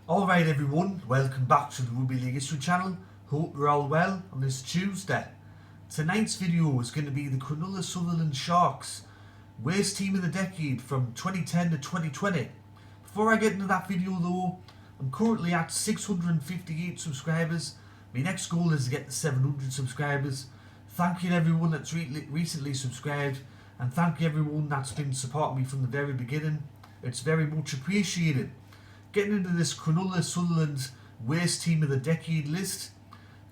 Alright everyone, welcome back to the Rugby League History channel. Hope you're all well on this Tuesday. Tonight's video is going to be the Cronulla-Sutherland Sharks Worst Team of the Decade from 2010 to 2020. Before I get into that video though, I'm currently at 658 subscribers. My next goal is to get to 700 subscribers. Thank you to everyone that's recently subscribed, and thank you everyone that's been supporting me from the very beginning. It's very much appreciated. Getting into this Cronulla-Sutherland Worst Team of the Decade list.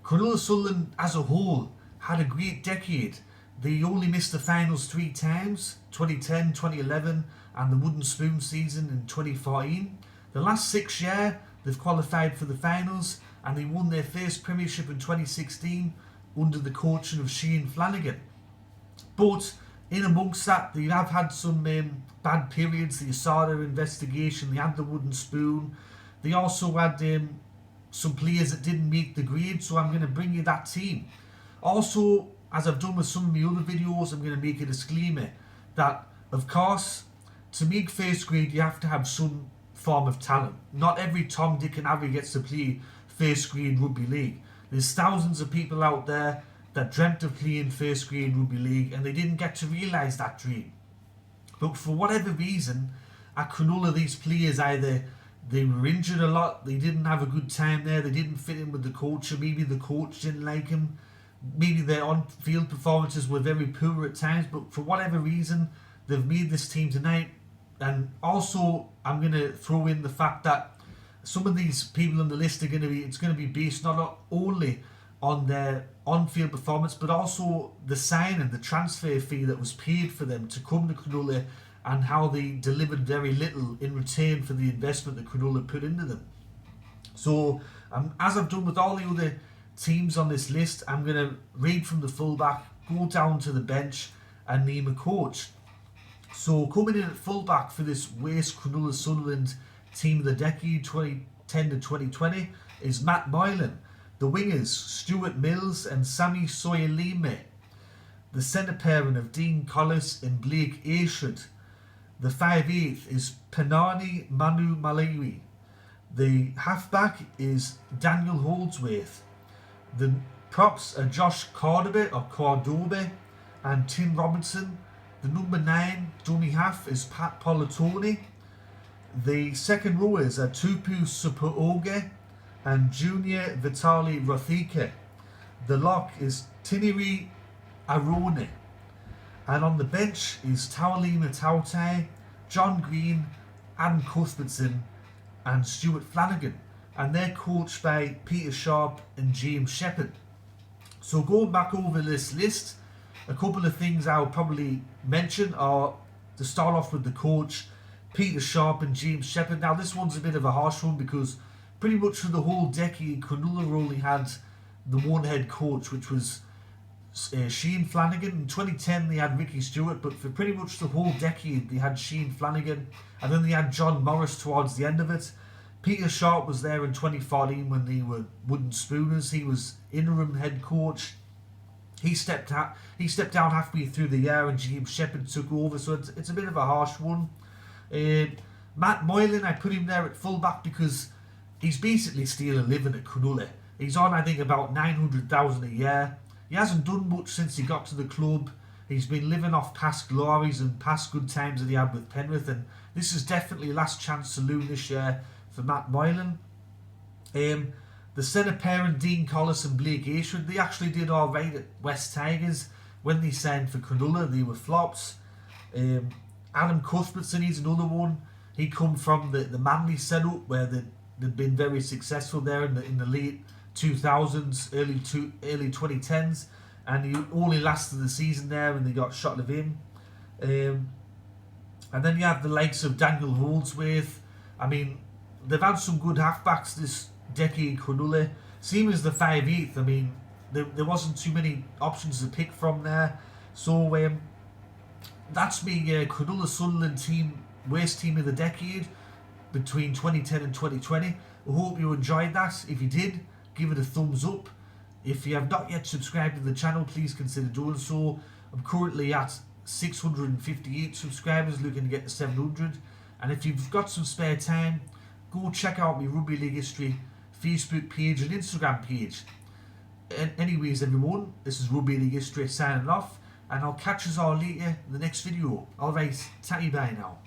Cronulla-Sutherland as a whole had a great decade. They only missed the finals 3 times, 2010, 2011 and the wooden spoon season in 2014. The last 6 years they've qualified for the finals, and they won their first premiership in 2016 under the coaching of Shane Flanagan. But in amongst that, they have had some bad periods. The ASADA investigation, they had the wooden spoon. They also had some players that didn't make the grade, so I'm going to bring you that team. Also, as I've done with some of my other videos, I'm going to make a disclaimer that, of course, to make first grade you have to have some form of talent. Not every Tom, Dick and Harry gets to play first grade rugby league. There's thousands of people out there that dreamt of playing first grade rugby league and they didn't get to realise that dream. But for whatever reason, at Cronulla, these players either they were injured a lot, they didn't have a good time there, they didn't fit in with the coach, or maybe the coach didn't like him, maybe their on-field performances were very poor at times, but for whatever reason, they've made this team tonight. And also, I'm going to throw in the fact that some of these people on the list are going to be based not only on their on-field performance, but also the signing, the transfer fee that was paid for them to come to Cronulla, and how they delivered very little in return for the investment that Cronulla put into them. So, as I've done with all the other teams on this list, I'm going to read from the fullback, go down to the bench, and name a coach. So, coming in at fullback for this worst Cronulla-Sutherland Team of the Decade 2010 to 2020 is Matt Moylan. The wingers, Stuart Mills and Sammy Soyalime. The centre pairing of Dean Collis and Blake Aishud. The 5'8" is Penani Manu Malawi. The halfback is Daniel Holdsworth. The props are Josh Cordoba and Tim Robinson. The number 9 dummy half is Pat Polatoni. The second rowers are Tupu Supooge and Junior Vitali Rothika. The lock is Tiniri Arone. And on the bench is Taulima Tautai, John Green, Adam Cuthbertson and Stuart Flanagan. And they're coached by Peter Sharp and James Shepherd. So going back over this list, a couple of things I would probably mention are, to start off with the coach, Peter Sharp and James Shepherd. Now this one's a bit of a harsh one because pretty much for the whole decade Cronulla only had the one head coach, which was Shane Flanagan. In 2010 they had Ricky Stewart, but for pretty much the whole decade they had Shane Flanagan, and then they had John Morris towards the end of it. Peter Sharp was there in 2014 when they were wooden spooners. He was interim head coach. He stepped down halfway through the year and James Shepherd took over, so it's a bit of a harsh one. Matt Moylan, I put him there at fullback because he's basically still a living at Cronulla. He's on, I think, about 900,000 a year. He hasn't done much since he got to the club. He's been living off past glories and past good times that he had with Penrith, and this is definitely last chance saloon this year for Matt Moylan. The centre pairing, Dean Collis and Blake Aishud, they actually did alright at West Tigers. When they signed for Cronulla, they were flops. Adam Cuthbertson, he's another one. He come from the Manly setup where they'd been very successful there in the late 2000s, early 2010s, and he only lasted the season there and they got shot of him. And then you have the likes of Daniel Holdsworth. I mean, they've had some good halfbacks this decade, Cronulla. Same as the 5'8". I mean, there wasn't too many options to pick from there. So that's me, Cronulla-Sutherland team, worst team of the decade between 2010 and 2020. I hope you enjoyed that. If you did, give it a thumbs up. If you have not yet subscribed to the channel, please consider doing so. I'm currently at 658 subscribers, looking to get to 700. And if you've got some spare time, go check out my Rugby League History Facebook page and Instagram page. Anyways everyone, this is Rugby League History signing off, and I'll catch us all later in the next video. Alright, tatty bye now.